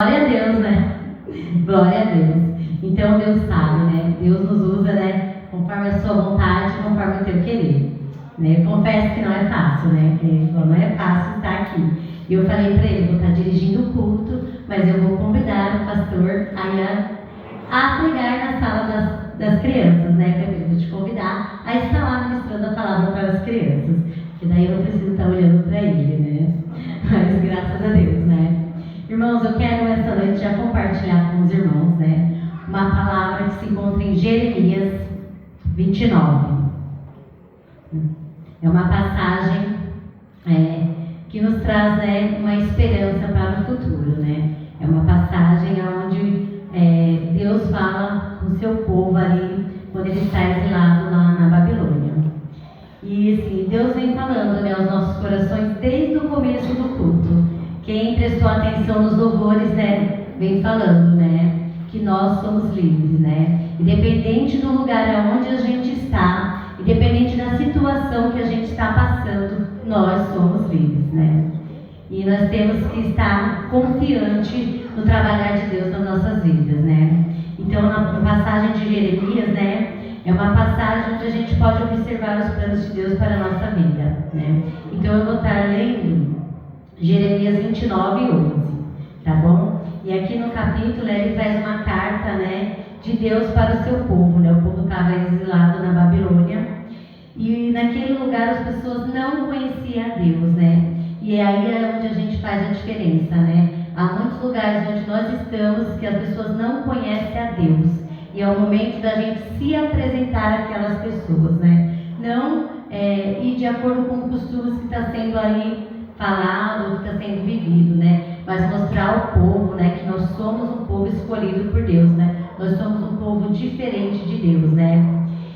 Glória a Deus, né? Glória a Deus. Então Deus sabe, né? Deus nos usa, né? Conforme a sua vontade, conforme o teu querer. Né? Eu confesso que não é fácil, né? Ele falou, não é fácil estar aqui. E eu falei para ele, vou estar dirigindo o culto, mas eu vou convidar o pastor a pregar na sala das crianças, né? Eu vou te convidar a estar lá ministrando a palavra para as crianças. Que daí eu não preciso estar olhando para ele, né? Mas graças a Deus, né? Irmãos, eu quero essa noite já compartilhar com os irmãos, né, uma palavra que se encontra em Jeremias 29. É uma passagem que nos traz, né, uma esperança para o futuro, né? É uma passagem onde Deus fala com o seu povo ali, quando ele está exilado lá na Babilônia. E assim, Deus vem falando, né, aos nossos corações desde o começo do culto. Quem prestou atenção nos louvores, né, vem falando, né, que nós somos livres, né? Independente do lugar aonde a gente está, independente da situação que a gente está passando, nós somos livres, né? E nós temos que estar confiante no trabalhar de Deus nas nossas vidas, né? Então, na passagem de Jeremias, né, é uma passagem onde a gente pode observar os planos de Deus para a nossa vida, né? Então, eu vou estar lendo Jeremias 29, 11, tá bom? E aqui no capítulo ele traz uma carta, né, de Deus para o seu povo, né? O povo estava exilado na Babilônia e naquele lugar as pessoas não conheciam a Deus, né? E aí é onde a gente faz a diferença, né? Há muitos lugares onde nós estamos que as pessoas não conhecem a Deus e é o momento da gente se apresentar àquelas pessoas, né? Não ir de acordo com os costumes que está sendo ali falado, que está sendo vivido, né? Mas mostrar ao povo, né, que nós somos um povo escolhido por Deus, né? Nós somos um povo diferente de Deus, né?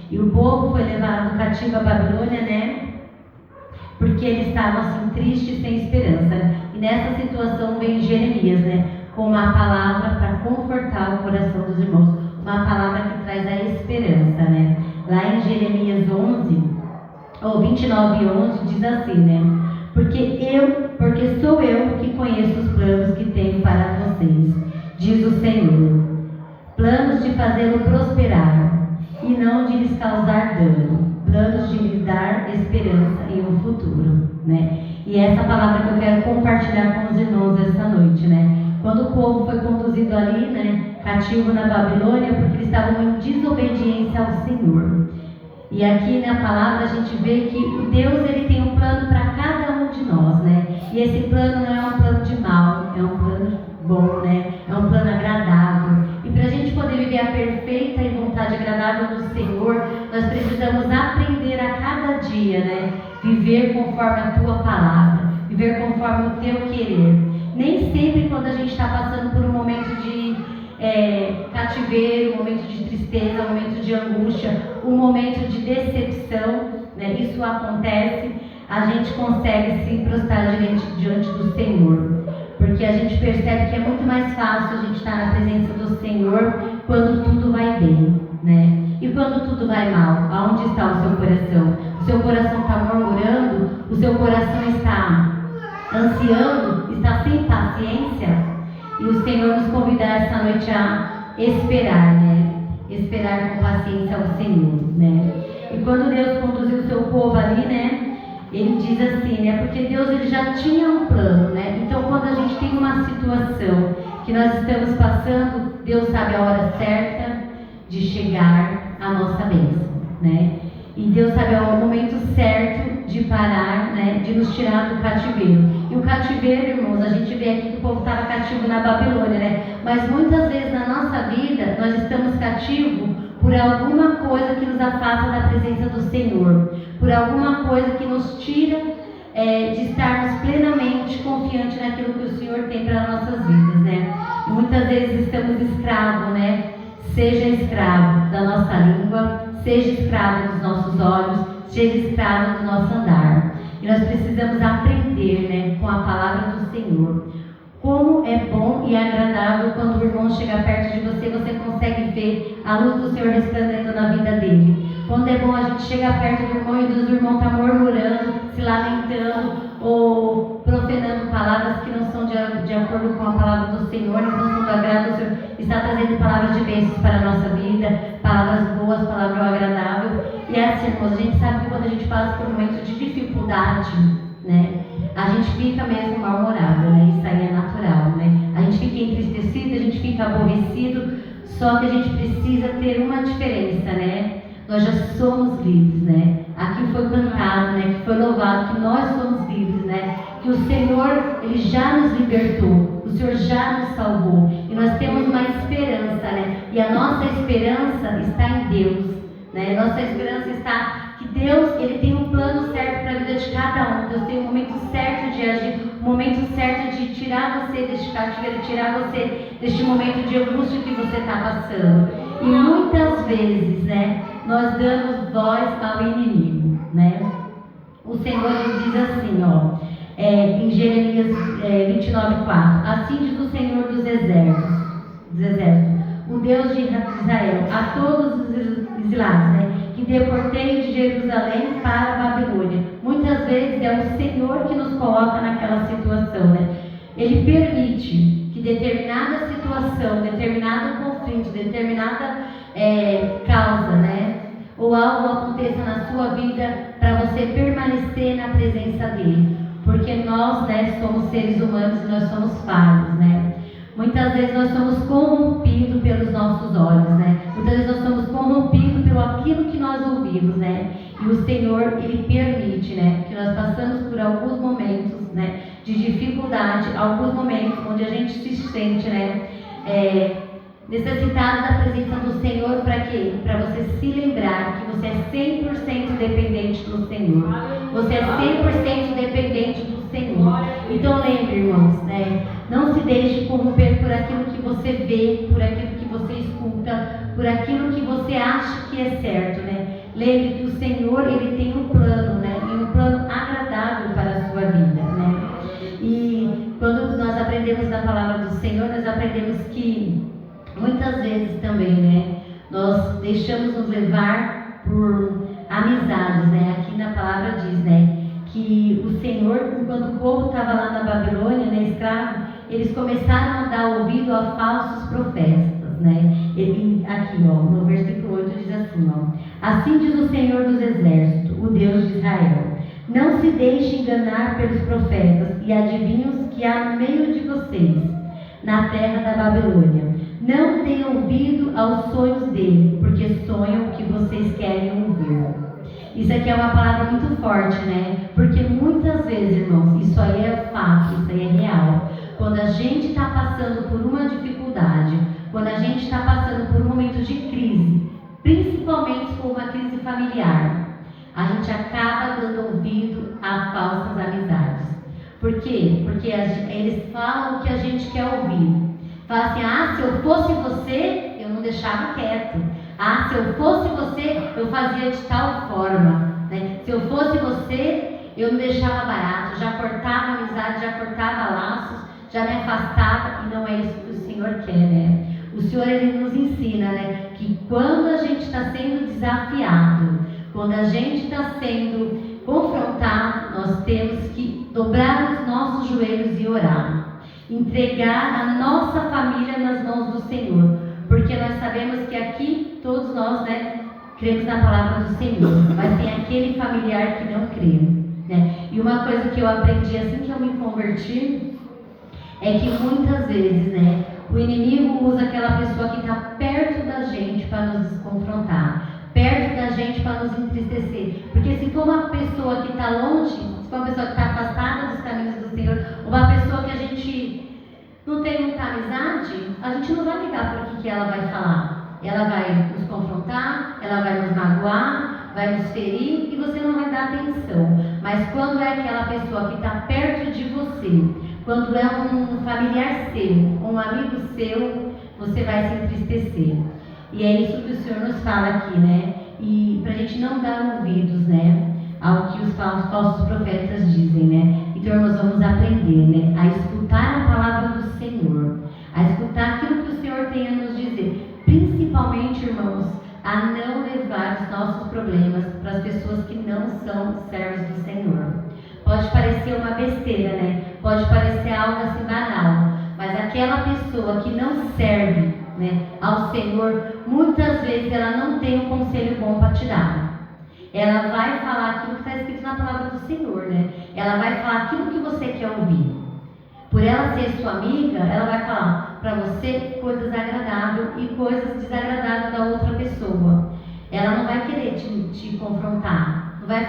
E o povo foi levado cativo à Babilônia, né? Porque eles estavam assim tristes, sem esperança. E nessa situação vem Jeremias, né? Com uma palavra para confortar o coração dos irmãos, uma palavra que traz a esperança, né? Lá em Jeremias 29, 11 diz assim, né? Porque sou eu que conheço os planos que tenho para vocês, diz o Senhor. Planos de fazê-lo prosperar e não de lhes causar dano. Planos de lhes dar esperança e um futuro, né? E essa palavra que eu quero compartilhar com os irmãos essa noite, né? Quando o povo foi conduzido ali, né, cativo na Babilônia, porque eles estavam em desobediência ao Senhor. E aqui na palavra a gente vê que Deus ele tem um plano para cada um de nós, né? E esse plano não é um plano de mal, é um plano bom, né? É um plano agradável. E para a gente poder viver a perfeita e vontade agradável do Senhor, nós precisamos aprender a cada dia, né? Viver conforme a tua palavra, viver conforme o teu querer. Nem sempre quando a gente está passando por um momento de cativeiro, um momento de tristeza, um momento de angústia, um momento de decepção, né? Isso acontece, a gente consegue se prostrar diante do Senhor, porque a gente percebe que é muito mais fácil a gente estar na presença do Senhor quando tudo vai bem, né? E quando tudo vai mal, aonde está o seu coração? O seu coração está murmurando? O seu coração está ansiando? Está sem paciência? E o Senhor nos convida essa noite a esperar, né? Esperar com paciência ao Senhor, né? E quando Deus conduziu o seu povo ali, né? Ele diz assim, né? Porque Deus ele já tinha um plano, né? Então quando a gente tem uma situação que nós estamos passando, Deus sabe a hora certa de chegar a nossa bênção, né? E Deus sabe o momento certo de parar, né? De nos tirar do cativeiro. E o cativeiro, irmãos, a gente vê aqui que o povo estava cativo na Babilônia, né? Mas muitas vezes na nossa vida, nós estamos cativos por alguma coisa que nos afasta da presença do Senhor. Por alguma coisa que nos tira de estarmos plenamente confiantes naquilo que o Senhor tem para as nossas vidas, né? E muitas vezes estamos escravos, né? Seja escravo da nossa língua, seja escravo dos nossos olhos, seja escravo do nosso andar. E nós precisamos aprender, né, com a palavra do Senhor. Como é bom e agradável quando o irmão chega perto de você, você consegue ver a luz do Senhor resplandecendo na vida dele. Quando é bom a gente chegar perto do irmão e o irmão está murmurando, se lamentando, ou profanando palavras que não são de acordo com a palavra do Senhor, não são do agrado do Senhor, está trazendo palavras de bênçãos para a nossa vida, palavras boas, palavra agradável. E é assim, irmãos, a gente sabe que quando a gente passa por momentos de dificuldade, né, a gente fica mesmo mal-humorado, né? Isso aí é natural, né? A gente fica entristecido, a gente fica aborrecido, só que a gente precisa ter uma diferença, né? Nós já somos livres, né? Aqui foi cantado, né? Que foi louvado que nós somos livres, né? Que o Senhor, Ele já nos libertou, o Senhor já nos salvou e nós temos uma esperança, né? E a nossa esperança está em Deus, né? Nossa esperança está que Deus, Ele tem um plano certo para a vida de cada um. Deus tem um momento certo de agir, um momento certo de tirar você deste cativeiro, tirar você deste momento de angústia que você está passando. E muitas vezes, né, nós damos voz ao inimigo, né? O Senhor diz assim, ó, em Jeremias 29:4, assim diz o Senhor dos exércitos, o Deus de Israel, a todos os exilados, né, que deportei de Jerusalém para a Babilônia. Muitas vezes é o Senhor que nos coloca naquela situação, né? Ele permite que determinada situação, determinado conflito, determinada causa, né, ou algo aconteça na sua vida para você permanecer na presença dele, porque nós, né, somos seres humanos e nós somos falhos, né? Muitas vezes nós somos corrompidos pelos nossos olhos, né? Muitas vezes nós somos corrompidos pelo aquilo que nós ouvimos, né? E o Senhor, Ele permite, né, que nós passamos por alguns momentos, né, de dificuldade, alguns momentos onde a gente se sente, né, necessitado da presença do Senhor. Para quê? Para você se lembrar que você é 100% dependente do Senhor. Você é 100% dependente do Senhor. Então lembre, irmãos, né? Não se deixe corromper por aquilo que você vê, por aquilo que você escuta, por aquilo que você acha que é certo, né? Lembre que o Senhor, Ele tem um plano, né? E um plano agradável para a sua vida, né? E quando nós aprendemos da palavra do Senhor, nós aprendemos que muitas vezes também, né, nós deixamos nos levar por amizades, né? Aqui na palavra diz, né, que o Senhor, enquanto o povo estava lá na Babilônia, né, escravo, eles começaram a dar ouvido a falsos profetas, né? Aqui, ó, no versículo 8 diz assim, ó: assim diz o Senhor dos exércitos, o Deus de Israel: não se deixe enganar pelos profetas e adivinhos que há no meio de vocês, na terra da Babilônia. Não deem ouvido aos sonhos dele, porque sonham o que vocês querem ouvir. Isso aqui é uma palavra muito forte, né? Porque muitas vezes, irmãos, isso aí é fato, isso aí é real. Quando a gente está passando por uma dificuldade, quando a gente está passando por um momento de crise, principalmente se for uma crise familiar, a gente acaba dando ouvido a falsas amizades. Por quê? Porque eles falam o que a gente quer ouvir. Fala assim: ah, se eu fosse você, eu não deixava quieto. Ah, se eu fosse você, eu fazia de tal forma, né? Se eu fosse você, eu não deixava barato, já cortava amizade, já cortava laços, já me afastava. E não é isso que o Senhor quer, né? O Senhor, Ele nos ensina, né, que quando a gente está sendo desafiado, quando a gente está sendo confrontado, nós temos que dobrar os nossos joelhos e orar. Entregar a nossa família nas mãos do Senhor, porque nós sabemos que aqui todos nós, né, cremos na palavra do Senhor, mas tem aquele familiar que não crê, né? E uma coisa que eu aprendi assim que eu me converti é que muitas vezes, né, o inimigo usa aquela pessoa que está perto da gente para nos confrontar, perto da gente para nos entristecer. Porque se for uma pessoa que está longe, se for uma pessoa que está afastada dos caminhos do Senhor, uma pessoa que a gente não tem muita amizade, a gente não vai ligar para o que ela vai falar. Ela vai nos confrontar, ela vai nos magoar, vai nos ferir e você não vai dar atenção. Mas quando é aquela pessoa que está perto de você, quando é um familiar seu, um amigo seu, você vai se entristecer. E é isso que o Senhor nos fala aqui, né? E para a gente não dar ouvidos, né, ao que os falsos profetas dizem, né? Então nós vamos aprender, né, a escutar a palavra do Senhor, a escutar aquilo que o Senhor tem a nos dizer. Principalmente, irmãos, a não levar os nossos problemas para as pessoas que não são servos do Senhor. Pode parecer uma besteira, né? Pode parecer algo assim banal. Mas aquela pessoa que não serve, né, ao Senhor, muitas vezes ela não tem um conselho bom para te dar. Ela vai falar aquilo que está escrito na palavra do Senhor, né? Ela vai falar aquilo que você quer ouvir. Por ela ser sua amiga, ela vai falar para você coisas agradáveis e coisas desagradáveis da outra pessoa. Ela não vai querer te confrontar, não vai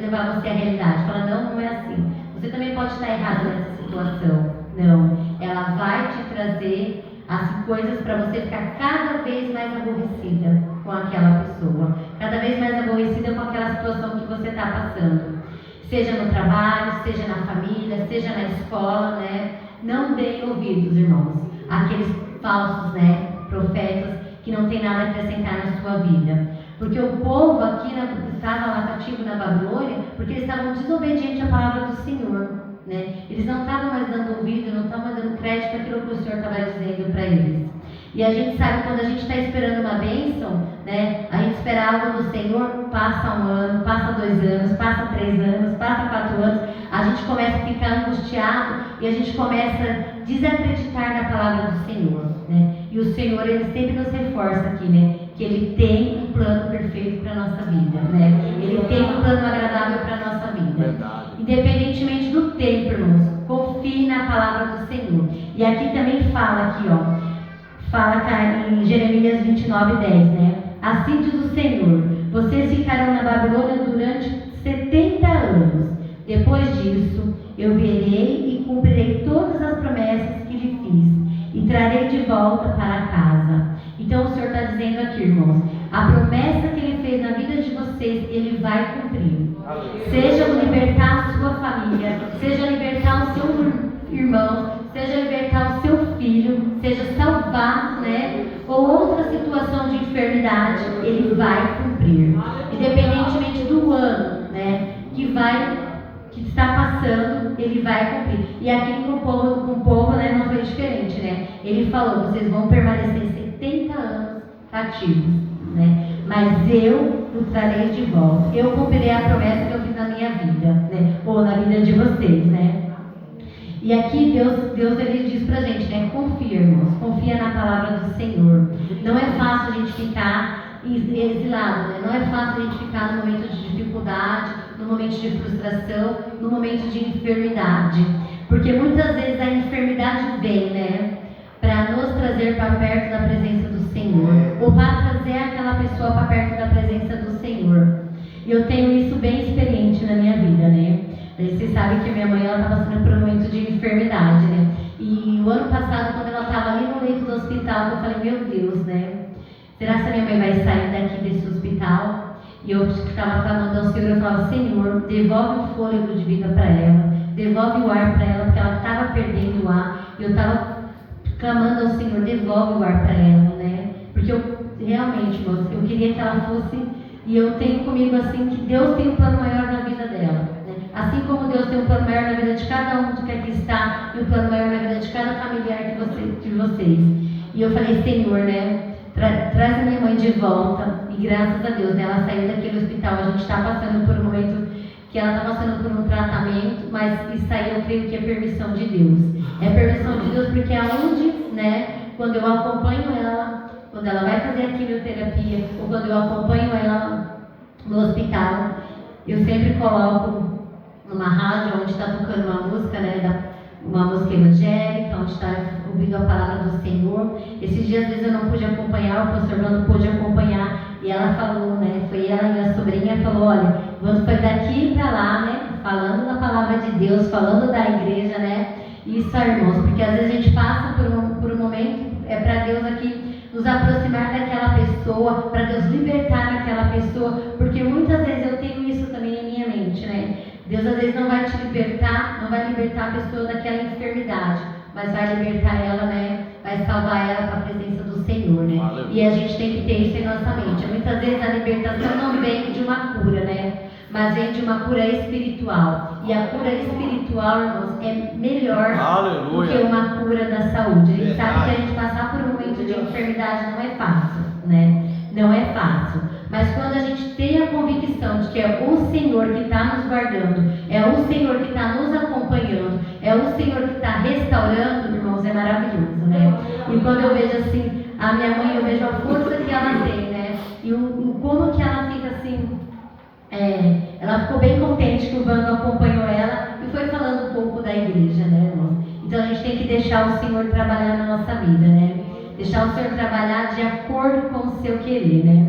levar você à realidade. Fala, não é assim. Você também pode estar errado nessa situação. Não. Ela vai te trazer as coisas para você ficar cada vez mais aborrecida com aquela pessoa. Cada vez mais aborrecida com aquela situação que você está passando. Seja no trabalho, seja na família, seja na escola, né? Não deem ouvidos, irmãos, àqueles falsos, né, profetas que não tem nada a acrescentar na sua vida. Porque o povo aqui estava lá cativo na Babilônia, porque eles estavam desobedientes à palavra do Senhor, né? Eles não estavam mais dando ouvido, não estavam mais dando crédito àquilo que o Senhor estava dizendo para eles. E a gente sabe, quando a gente está esperando uma bênção, né? A gente espera algo do Senhor, passa 1 ano, passa 2 anos, passa 3 anos, passa 4 anos, a gente começa a ficar angustiado e a gente começa a desacreditar na palavra do Senhor, né? E o Senhor, Ele sempre nos reforça aqui, né? Que Ele tem um plano perfeito para a nossa vida, né? Ele tem um plano agradável para a nossa vida. Verdade. Independentemente do tempo, irmãos, confie na palavra do Senhor. E aqui também fala aqui, ó. Fala em Jeremias 29:10, né? Assim diz o Senhor: vocês ficarão na Babilônia durante 70 anos. Depois disso, eu verei e cumprirei todas as promessas que lhe fiz e trarei de volta para casa. Então o Senhor está dizendo aqui, irmãos, a promessa que Ele fez na vida de vocês, Ele vai cumprir. Seja libertar a sua família, seja libertar o seu irmão, seja libertar o seu filho, seja salvar, né? Ou outra situação de enfermidade, Ele vai cumprir. Independentemente do ano, né? Que está passando, Ele vai cumprir. E aqui com o povo, né, não foi diferente, né? Ele falou: vocês vão permanecer 70 anos cativos, né? Mas eu o trarei de volta. Eu cumprirei a promessa que eu fiz na minha vida, né? Ou na vida de vocês, né? E aqui Deus ele diz pra gente, né? Confia, irmãos, confia na palavra do Senhor. Não é fácil a gente ficar exilado, né? Não é fácil a gente ficar no momento de dificuldade, no momento de frustração, no momento de enfermidade. Porque muitas vezes a enfermidade vem, né? Para nos trazer para perto da presença do Senhor. Ou para trazer aquela pessoa para perto da presença do Senhor. E eu tenho isso bem experiente na minha vida, né? Vocês sabem que minha mãe estava passando por um momento de enfermidade, né? E o ano passado, quando ela estava ali no leito do hospital, eu falei: meu Deus, né? Será que a minha mãe vai sair daqui desse hospital? E eu estava clamando ao Senhor, eu falava: Senhor, devolve o fôlego de vida para ela, devolve o ar para ela, porque ela estava perdendo o ar. E eu estava clamando ao Senhor: devolve o ar para ela, né? Porque eu realmente, moça, eu queria que ela fosse, e eu tenho comigo assim, que Deus tem um plano maior na vida dela. Assim como Deus tem um plano maior na vida de cada um que aqui está, e um plano maior na vida de cada familiar de vocês. E eu falei: Senhor, né, traz a minha mãe de volta. E graças a Deus, né, ela saiu daquele hospital. A gente está passando por um momento que ela está passando por um tratamento, mas isso aí eu creio que é permissão de Deus. É permissão de Deus, porque aonde, né, quando eu acompanho ela, quando ela vai fazer a quimioterapia, ou quando eu acompanho ela no hospital, eu sempre coloco numa rádio onde está tocando uma música, né, uma música evangélica, onde está ouvindo a palavra do Senhor. Esses dias, às vezes, eu não pude acompanhar, o pastor não pôde acompanhar, e ela falou, né, foi ela e minha sobrinha, falou: olha, vamos foi daqui para lá, né, falando da palavra de Deus, falando da igreja, né, isso, irmãos, porque às vezes a gente passa por um momento, é para Deus aqui nos aproximar daquela pessoa, para Deus libertar aquela pessoa, porque muitas vezes eu tenho isso também em minha mente, né? Deus às vezes não vai te libertar, não vai libertar a pessoa daquela enfermidade, mas vai libertar ela, né? Vai salvar ela para a presença do Senhor, né? Valeu. E a gente tem que ter isso em nossa mente. Muitas vezes a libertação não vem de uma cura, né? Mas vem de uma cura espiritual. E a cura espiritual, irmãos, é melhor do que uma cura da saúde. A gente sabe que a gente passar por um momento de enfermidade não é fácil, né? Não é fácil. Mas quando a gente tem a convicção de que é o Senhor que está nos guardando, é o Senhor que está nos acompanhando, é o Senhor que está restaurando, irmãos, é maravilhoso, né? E quando eu vejo assim, a minha mãe, eu vejo a força que ela tem, né? E como que ela fica assim, ela ficou bem contente que o Vando acompanhou ela e foi falando um pouco da igreja, né, irmãos? Então a gente tem que deixar o Senhor trabalhar na nossa vida, né? Deixar o Senhor trabalhar de acordo com o seu querer, né?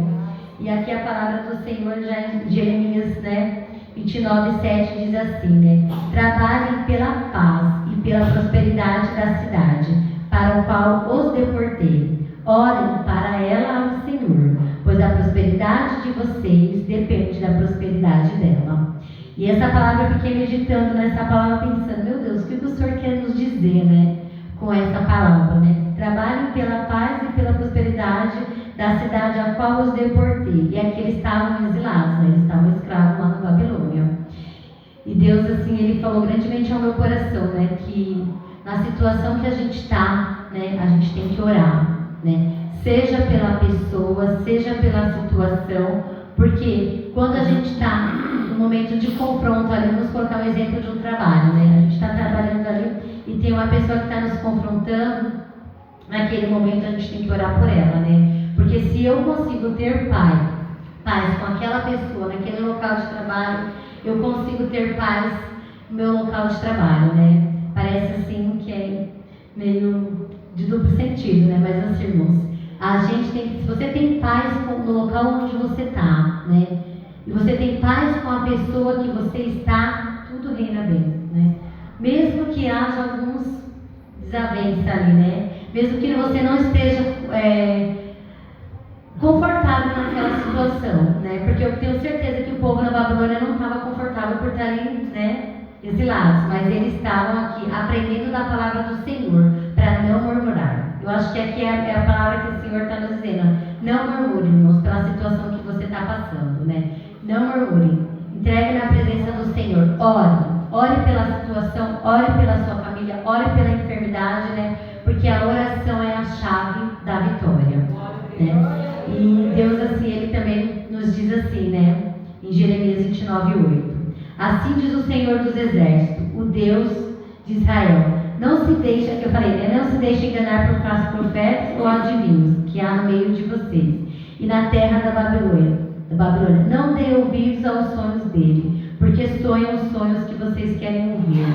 E aqui a palavra do Senhor já em Jeremias, né, 29:7 diz assim, né? Trabalhem pela paz e pela prosperidade da cidade, para o qual os deportei. Orem para ela ao Senhor, pois a prosperidade de vocês depende da prosperidade dela. E essa palavra, eu fiquei meditando nessa palavra, pensando, meu Deus, o que o Senhor quer nos dizer, né? Com essa palavra, né? Trabalhem pela paz e pela prosperidade da cidade a qual os deportei. E aqui eles estavam exilados, né? Eles estavam escravos lá na Babilônia. E Deus, assim, Ele falou grandemente ao meu coração, né? Que na situação que a gente está, né? A gente tem que orar, né? Seja pela pessoa, seja pela situação, porque quando a gente está no momento de confronto ali, vamos colocar um exemplo de um trabalho, né? A gente está trabalhando ali e tem uma pessoa que está nos confrontando, naquele momento a gente tem que orar por ela, né? Porque se eu consigo ter paz com aquela pessoa, naquele local de trabalho, eu consigo ter paz no meu local de trabalho, né? Parece assim que é meio de duplo sentido, né? Mas assim, irmãos, a gente tem que, se você tem paz no local onde você está, né? E você tem paz com a pessoa que você está, tudo reina bem, né? Mesmo que haja alguns desavenças ali, né? Mesmo que você não esteja confortável naquela situação, né? Porque eu tenho certeza que o povo na Babilônia não estava confortável por estarem, né, exilados, mas eles estavam aqui aprendendo da palavra do Senhor para não murmurar. Eu acho que aqui é a palavra que o Senhor está nos dizendo. Não murmure, irmãos, pela situação que você está passando, né? Não murmure. Entregue na presença do Senhor. Ore pela situação, ore pela sua família, ore pela enfermidade, né? Porque a oração é a chave da vitória, né? E Deus, assim, Ele também nos diz assim, né? Em Jeremias 29:8. Assim diz o Senhor dos Exércitos, o Deus de Israel. Não se deixe, que eu falei, né? Não se deixe enganar por falsos profetas ou adivinhos que há no meio de vocês e na terra da Babilônia. Não dê ouvidos aos sonhos dele, porque sonham os sonhos que vocês querem ouvir.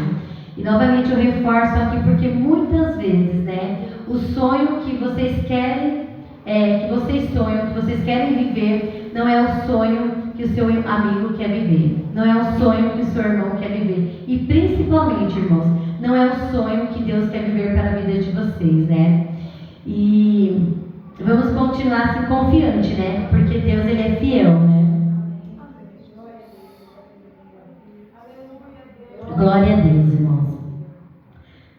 E novamente eu reforço aqui, porque muitas vezes, né, o sonho que vocês querem, que vocês sonham, que vocês querem viver, não é o sonho que o seu amigo quer viver, não é o sonho que o seu irmão quer viver, e principalmente, irmãos, não é o sonho que Deus quer viver para a vida de vocês, né? E vamos continuar assim confiante, né? Porque Deus, Ele é fiel, né? Glória a Deus, irmãos.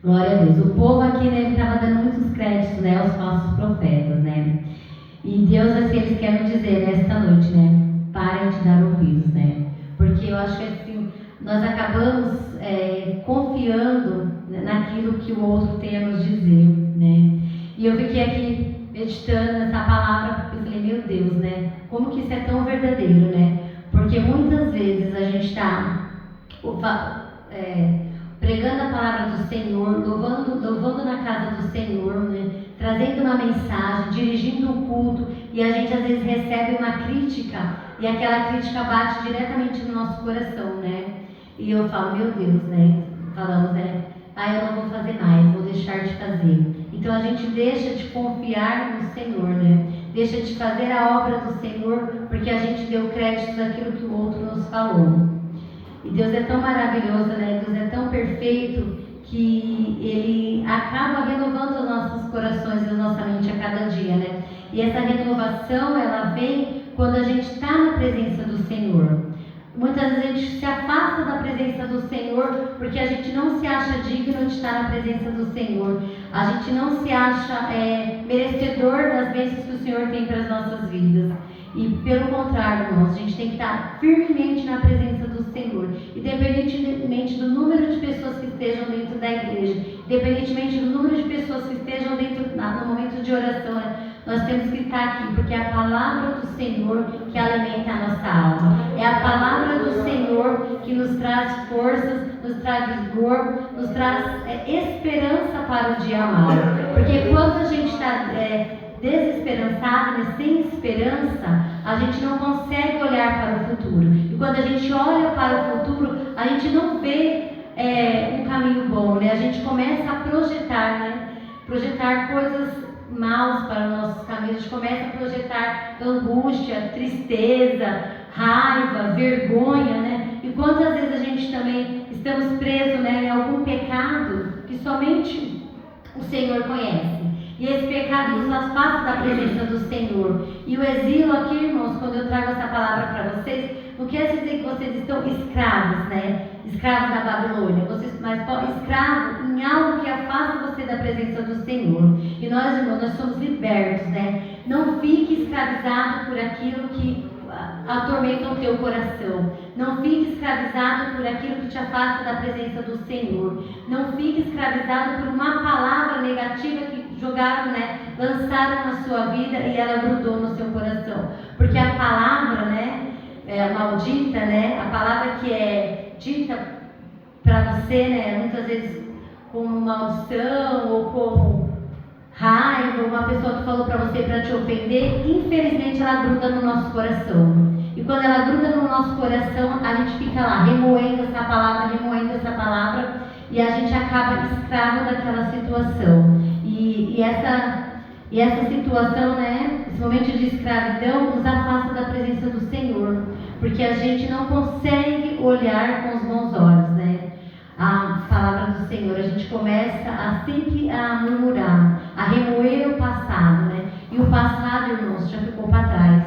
Glória a Deus. O povo aqui, né, ele estava dando muitos créditos, né, aos falsos profetas, né? E Deus, assim, eles querem dizer nesta noite, né? Parem de dar ouvidos, né? Porque eu acho que assim, nós acabamos confiando naquilo que o outro tem a nos dizer, né? E eu fiquei aqui meditando nessa palavra, eu falei, meu Deus, né? Como que isso é tão verdadeiro, né? Porque muitas vezes a gente está pregando a palavra do Senhor, louvando na casa do Senhor, né? Trazendo uma mensagem, dirigindo um culto, e a gente às vezes recebe uma crítica, e aquela crítica bate diretamente no nosso coração, né? E eu falo, meu Deus, né? Falamos, né? Eu não vou fazer mais, vou deixar de fazer. Então a gente deixa de confiar no Senhor, né? Deixa de fazer a obra do Senhor, porque a gente deu crédito naquilo que o outro nos falou. E Deus é tão maravilhoso, né? Deus é tão perfeito que Ele acaba renovando os nossos corações e a nossa mente a cada dia, né? E essa renovação, ela vem quando a gente está na presença do Senhor. Muitas vezes a gente se afasta da presença do Senhor porque a gente não se acha digno de estar na presença do Senhor. A gente não se acha merecedor das bênçãos que o Senhor tem para as nossas vidas. E pelo contrário, irmãos, a gente tem que estar firmemente na presença do Senhor. Independentemente do número de pessoas que estejam dentro da igreja, independentemente do número de pessoas que estejam dentro no momento de oração, né? nós temos que estar aqui, porque é a palavra do Senhor que alimenta a nossa alma. É a palavra do Senhor que nos traz forças, nos traz vigor, nos traz esperança para o dia mau. Porque quando a gente está desesperançado, né, sem esperança, a gente não consegue olhar para o futuro. E quando a gente olha para o futuro, a gente não vê um caminho bom, né? A gente começa a projetar, né? Projetar coisas maus para os nossos caminhos. A gente começa a projetar angústia, tristeza, raiva, vergonha, né? E quantas vezes a gente também estamos presos, né, em algum pecado que somente o Senhor conhece. E esse pecado nos afasta da presença do Senhor. E o exílio aqui, irmãos, quando eu trago essa palavra para vocês, não quer dizer que vocês estão escravos, né? Escravos da Babilônia. Mas escravo em algo que afasta você da presença do Senhor. E nós, irmãos, nós somos libertos, né? Não fique escravizado por aquilo que atormenta o teu coração. Não fique escravizado por aquilo que te afasta da presença do Senhor. Não fique escravizado por uma palavra negativa que jogaram, né, lançaram na sua vida e ela grudou no seu coração. Porque a palavra, né, maldita, né, a palavra que é dita para você, né, muitas vezes como maldição ou como raiva, uma pessoa que falou para você para te ofender, infelizmente ela gruda no nosso coração. E quando ela gruda no nosso coração, a gente fica lá remoendo essa palavra, e a gente acaba escravo daquela situação. E essa situação, né, esse momento de escravidão nos afasta da presença do Senhor, porque a gente não consegue olhar com os bons olhos, né, a palavra do Senhor. A gente começa sempre a murmurar, a remoer o passado, né, e o passado, irmãos, já ficou para trás,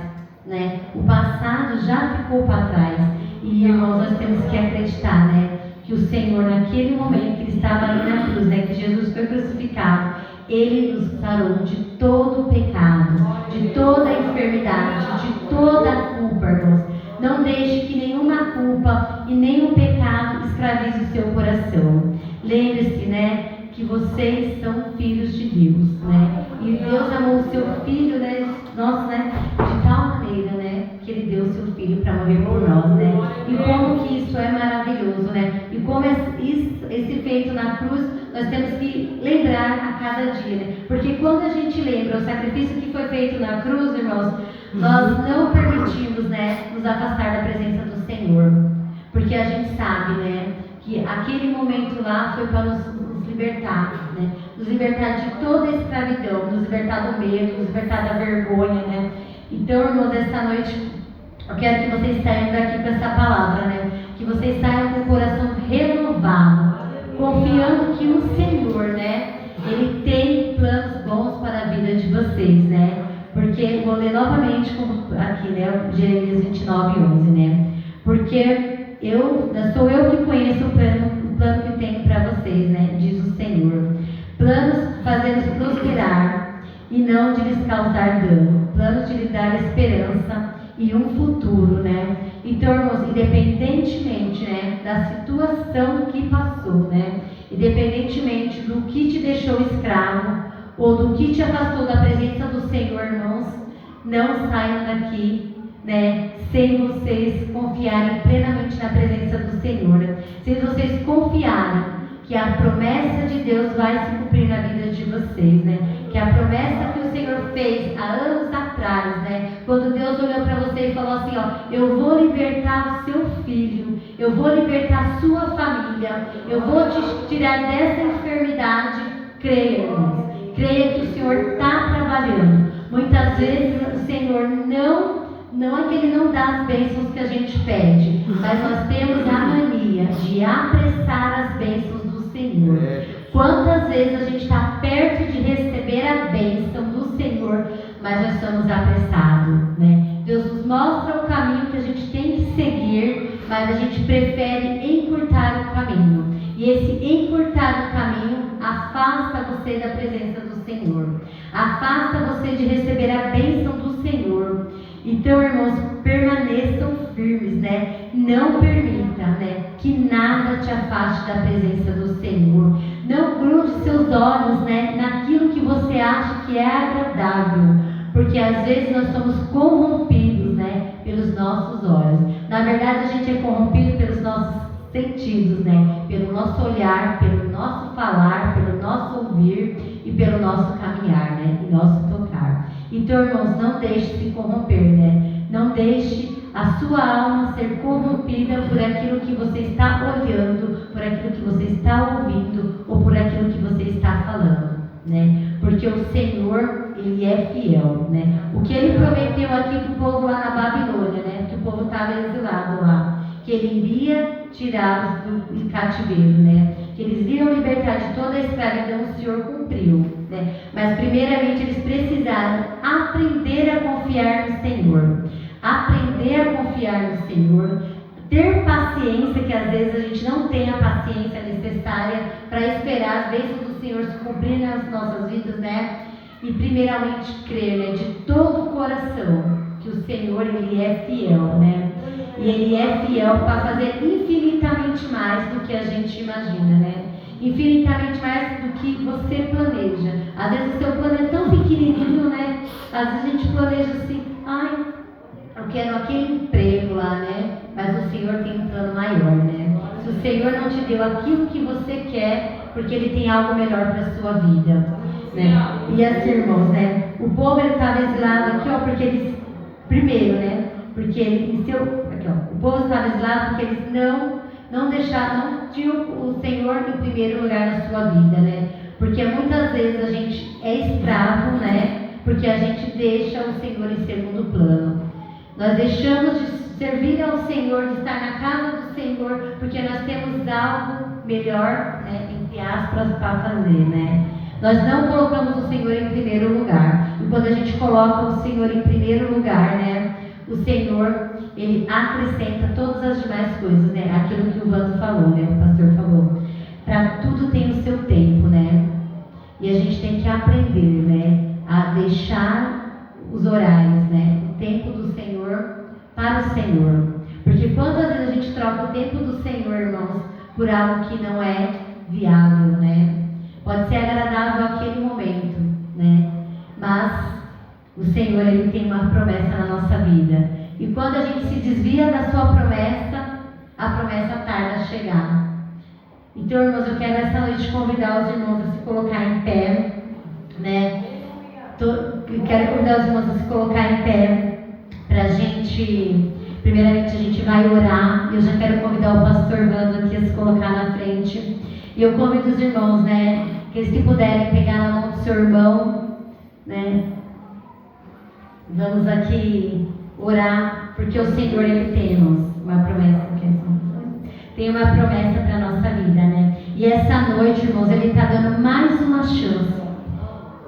né, o passado já ficou para trás. E, irmãos, nós temos que acreditar, né, que o Senhor, naquele momento que Ele estava ali na cruz, né, que Jesus foi crucificado, Ele nos sarou de todo o pecado, de toda a enfermidade, de toda a culpa, irmãos. Não deixe que nenhuma culpa e nenhum pecado escravize o seu coração. Lembre-se, né, que vocês são filhos de Deus, né? E Deus amou o seu filho, né, nosso, né, de tal maneira, né, que Ele deu o seu filho para morrer por nós, né? E como que isso é maravilhoso, né? E como esse feito na cruz, nós temos que lembrar a cada dia, né? Porque quando a gente lembra o sacrifício que foi feito na cruz, irmãos, nós não permitimos, né, nos afastar da presença do Senhor. Porque a gente sabe, né, que aquele momento lá foi para nos libertar, né? Nos libertar de toda a escravidão, nos libertar do medo, nos libertar da vergonha, né? Então, irmãos, esta noite eu quero que vocês saiam daqui com essa palavra, né? Que vocês saiam com o coração renovado, confiando que o Senhor, né, Ele tem planos bons para a vida de vocês, né? Porque, vou ler novamente aqui, né, Jeremias 29:11, né? Porque sou eu que conheço o plano que tenho para vocês, né? Diz o Senhor. Planos fazê-los prosperar e não de lhes causar dano. Planos de lhes dar esperança e um futuro, né? Então, irmãos, independentemente, né, da situação que passou, né? Independentemente do que te deixou escravo ou do que te afastou da presença do Senhor, irmãos, não saiam daqui, né, sem vocês confiarem plenamente na presença do Senhor, né? Sem vocês confiarem que a promessa de Deus vai se cumprir na vida de vocês, né? Que a promessa que o Senhor fez há anos atrás, né? Quando Deus olhou para você e falou assim, ó, eu vou libertar o seu filho, eu vou libertar a sua família, eu vou te tirar dessa enfermidade. Creia, irmãos, creia que o Senhor está trabalhando. Muitas vezes o Senhor não é que Ele não dá as bênçãos que a gente pede, mas nós temos a mania de apressar as bênçãos do Senhor. Quantas vezes a gente está perto de receber a bênção do Senhor, mas nós estamos apressados, né? Deus nos mostra o caminho que a gente tem que seguir, mas a gente prefere encurtar o caminho. E esse encurtar o caminho afasta você da presença do Senhor, afasta você de receber a bênção do Senhor. Então, irmãos, permaneçam firmes, né? Não permita, né, que nada te afaste da presença do Senhor. Não grude seus olhos, né, naquilo que você acha que é agradável, Porque às vezes nós somos corrompidos, né, pelos nossos olhos. Na verdade, a gente é corrompido pelos nossos sentidos, né? Pelo nosso olhar, pelo nosso falar, pelo nosso ouvir e pelo nosso caminhar, né? E nosso tocar. Então, irmãos, não deixe se corromper, né? Não deixe a sua alma ser corrompida por aquilo que você está olhando, por aquilo que você está ouvindo ou por aquilo que você está falando, né? Porque o Senhor, Ele é fiel, né? O que Ele prometeu aqui para o povo lá na Babilônia, né? Que o povo estava exilado lá, que Ele iria tirá-los do cativeiro, né? Que eles iriam libertar de toda a escravidão, o Senhor cumpriu, né? Mas primeiramente eles precisaram aprender a confiar no Senhor. Aprender a confiar no Senhor, ter paciência, que às vezes a gente não tem a paciência necessária para esperar as bênçãos do Senhor se cumprir nas nossas vidas, né? E primeiramente crer, né, de todo o coração, que o Senhor, Ele é fiel, né? E Ele é fiel para fazer infinitamente mais do que a gente imagina, né? Infinitamente mais do que você planeja. Às vezes o seu plano é tão pequenininho, né? Às vezes a gente planeja assim, ai, eu quero aquele emprego lá, né? Mas o Senhor tem um plano maior, né? Se o Senhor não te deu aquilo que você quer, porque Ele tem algo melhor para a sua vida, né? E assim, irmãos, né? O povo estava exilado aqui, ó, porque eles, primeiro, né? Porque ele, aqui, ó, o povo estava exilado porque eles não deixaram, não tinham o Senhor em primeiro lugar na sua vida, né? Porque muitas vezes a gente é escravo, né? Porque a gente deixa o Senhor em segundo plano. Nós deixamos de servir ao Senhor, de estar na casa do Senhor, porque nós temos algo melhor, né, entre aspas, para fazer, né? Nós não colocamos o Senhor em primeiro lugar. E quando a gente coloca o Senhor em primeiro lugar, né, o Senhor, Ele acrescenta todas as demais coisas, né? Aquilo que o Vando falou, né? O pastor falou. Para tudo tem o seu tempo, né? E a gente tem que aprender, né? A deixar os horários, né? O tempo do Senhor para o Senhor. Porque quantas vezes a gente troca o tempo do Senhor, irmãos, por algo que não é viável, né? Pode ser agradável aquele momento, né? Mas o Senhor, Ele tem uma promessa na nossa vida. E quando a gente se desvia da sua promessa, a promessa tarda a chegar. Então, irmãos, eu quero essa noite convidar os irmãos a se colocar em pé, né? Quero convidar os irmãos a se colocar em pé para a gente, primeiramente a gente vai orar. Eu já quero convidar o pastor Vando aqui a se colocar na frente. E eu convido os irmãos, né? Aqueles que puderem pegar na mão do seu irmão, né? Vamos aqui orar, porque o Senhor, Ele tem, irmãos, uma promessa. Tem uma promessa para a nossa vida, né? E essa noite, irmãos, Ele está dando mais uma chance.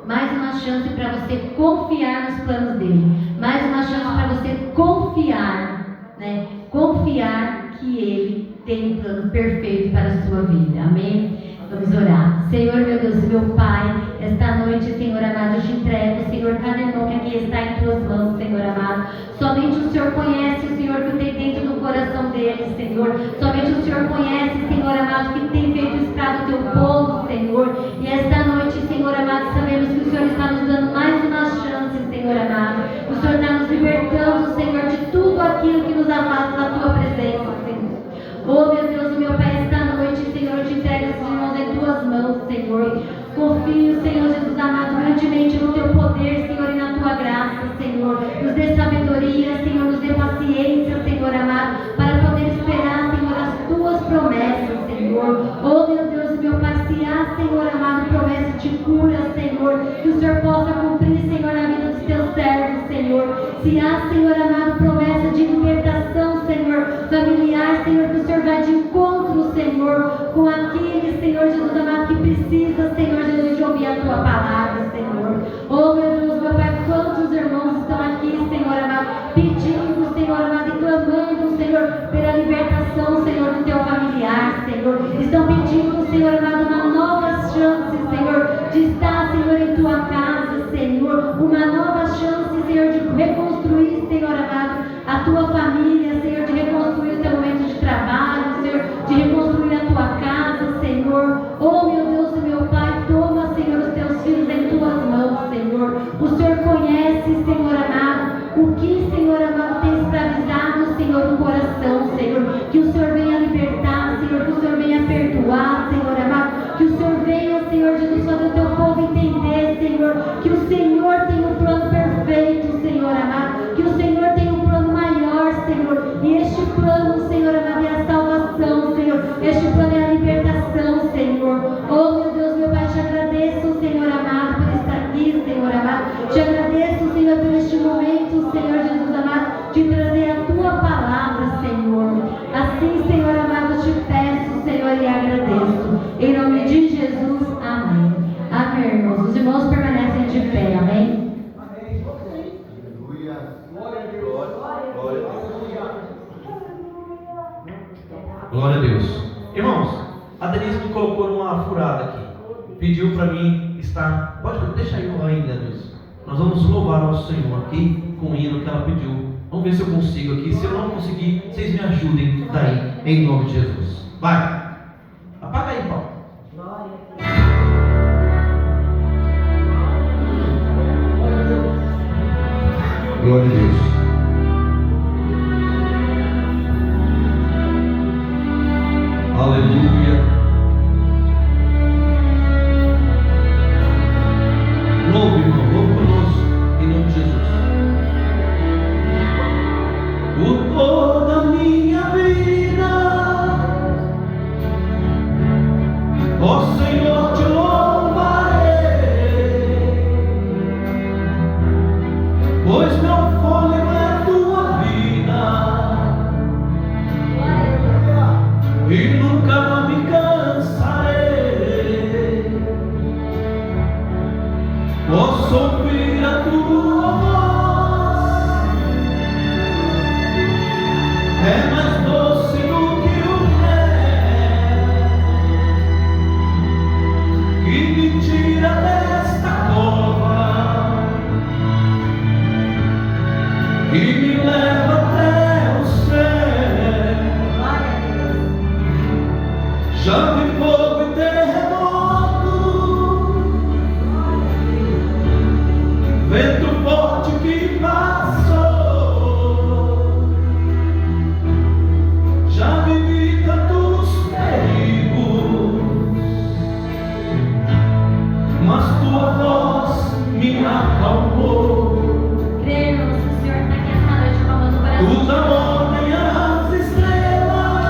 Mais uma chance para você confiar nos planos dEle. Mais uma chance para você confiar, né? Confiar que Ele tem um plano perfeito para a sua vida. Amém? Vamos orar. Senhor, meu Deus e meu Pai, esta noite, Senhor amado, eu te entrego, Senhor, cada irmão que aqui está em tuas mãos, Senhor amado. Somente o Senhor conhece, Senhor, que tem dentro do coração deles, Senhor. Somente o Senhor conhece, Senhor amado, que tem feito escravo o teu povo, Senhor. E esta noite, Senhor amado, sabemos que o Senhor está nos dando mais uma chance, Senhor amado. O Senhor está nos libertando, Senhor, de tudo aquilo que nos afasta da tua presença, Senhor. Oh, meu Deus, meu Pai, esta noite, Senhor, eu te entrego esses irmãos em tuas mãos, Senhor. Confio, Senhor Jesus amado, grandemente no teu poder, Senhor, e na tua graça, Senhor. Nos dê sabedoria, Senhor, nos dê paciência, Senhor amado, para poder esperar, Senhor, as tuas promessas, Senhor. Oh, meu Deus, meu Pai, se há, Senhor amado, promessa de cura, Senhor, que o Senhor possa cumprir, Senhor, na vida dos teus servos, Senhor. Se há, Senhor amado, promessa de libertação, Senhor, familiar, Senhor, que o Senhor vai de encontro, Senhor, com aquele, Senhor Jesus amado, que precisa, Senhor Jesus, de ouvir a tua palavra, Senhor. Oh, meu Deus, meu Pai, quantos irmãos estão aqui, Senhor amado, pedindo, Senhor amado, e clamando, Senhor, pela libertação, Senhor, do teu familiar, Senhor. Estão pedindo, Senhor amado, uma nova chance, Senhor, de estar, Senhor, em tua casa, Senhor. Uma nova chance, Senhor, de reconstruir, Senhor amado, a tua família, Senhor, de reconstruir o teu momento de trabalho, Senhor, de reconstruir a tua casa, Senhor. Oh, meu Deus e meu Pai, toma, Senhor, os teus filhos em tuas mãos, Senhor. O Senhor conhece, conhece, Senhor amado, o que, Senhor amado, tem escravizado, Senhor, o coração, Senhor. Que o Senhor venha libertar, Senhor, que o Senhor venha perdoar, Senhor amado. Que o Senhor venha, Senhor Jesus, fazer o teu povo entender, Senhor, que o Senhor tem um plano perfeito, Senhor amado. Que o Senhor tem um plano maior, Senhor. E este plano, Senhor amado, é a salvação, Senhor. Este plano é a libertação, Senhor. Oh, meu Deus, meu Pai, te agradeço, Senhor amado, por estar aqui, Senhor amado. Te agradeço, Senhor, por este momento, Senhor Jesus amado, de trazer a tua palavra, Senhor. Assim, Senhor amado, te peço, Senhor, e agradeço. Em nome de Jesus, amém. Amém, irmãos. Os irmãos permanecem de pé, amém? Glória a Deus. Irmãos, a Denise me colocou numa furada aqui. Pediu para mim estar. Pode deixar eu ainda, Deus. Nós vamos louvar nosso Senhor aqui com o hino que ela pediu. Vamos ver se eu consigo aqui. Se eu não conseguir, vocês me ajudem daí, em nome de Jesus. Vai. Apaga aí, Paulo. Glória a Deus. Aleluia. Louve, irmão, louve conosco, em nome de Jesus. Por toda a minha vida, ó Senhor, te louvarei, pois meu fôlego é a tua vida, e nunca me cansarei. Posso ouvir a tua voz, é mais doce do que o mel, que me tira desta cova e me leva até o céu. Já vi fogo e terremoto, vento forte que passou. Já vivi tantos perigos, mas tua voz me acalmou. Creio, irmãos, que o Senhor está aqui esta noite acalmando o coração. Tu da ordem às estrelas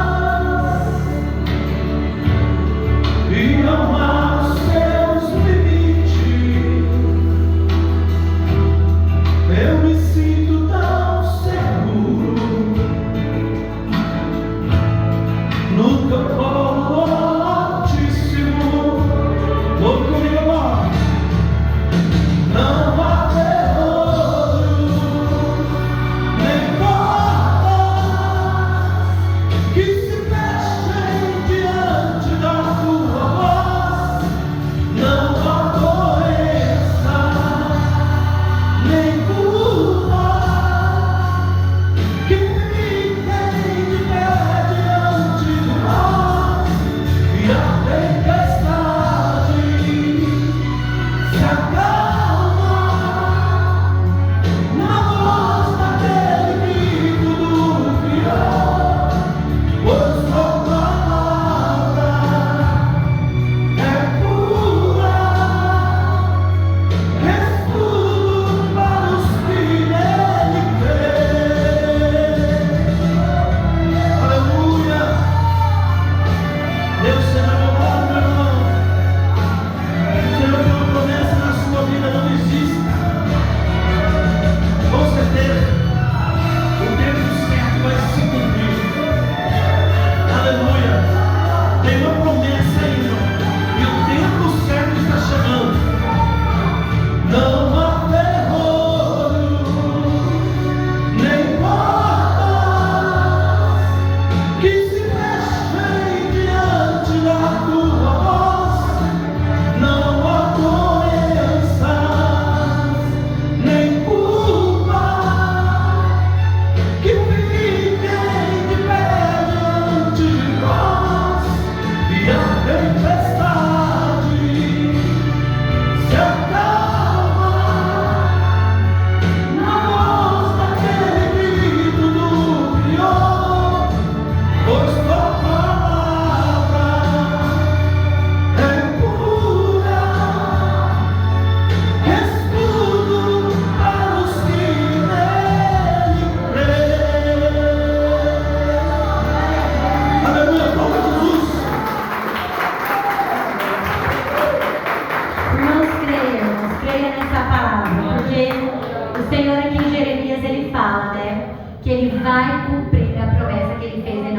e não há os seus limites. Eu me sinto tão seguro no teu colo altíssimo. Vou comigo, amor. Não há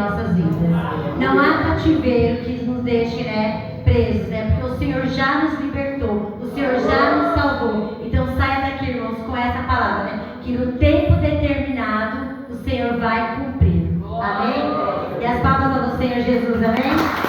nossas vidas. Não há cativeiro que nos deixe, né, presos, né? Porque o Senhor já nos libertou, o Senhor já nos salvou. Então saia daqui, irmãos, com essa palavra, né? Que no tempo determinado o Senhor vai cumprir. Amém? E as palmas ao Senhor Jesus, amém?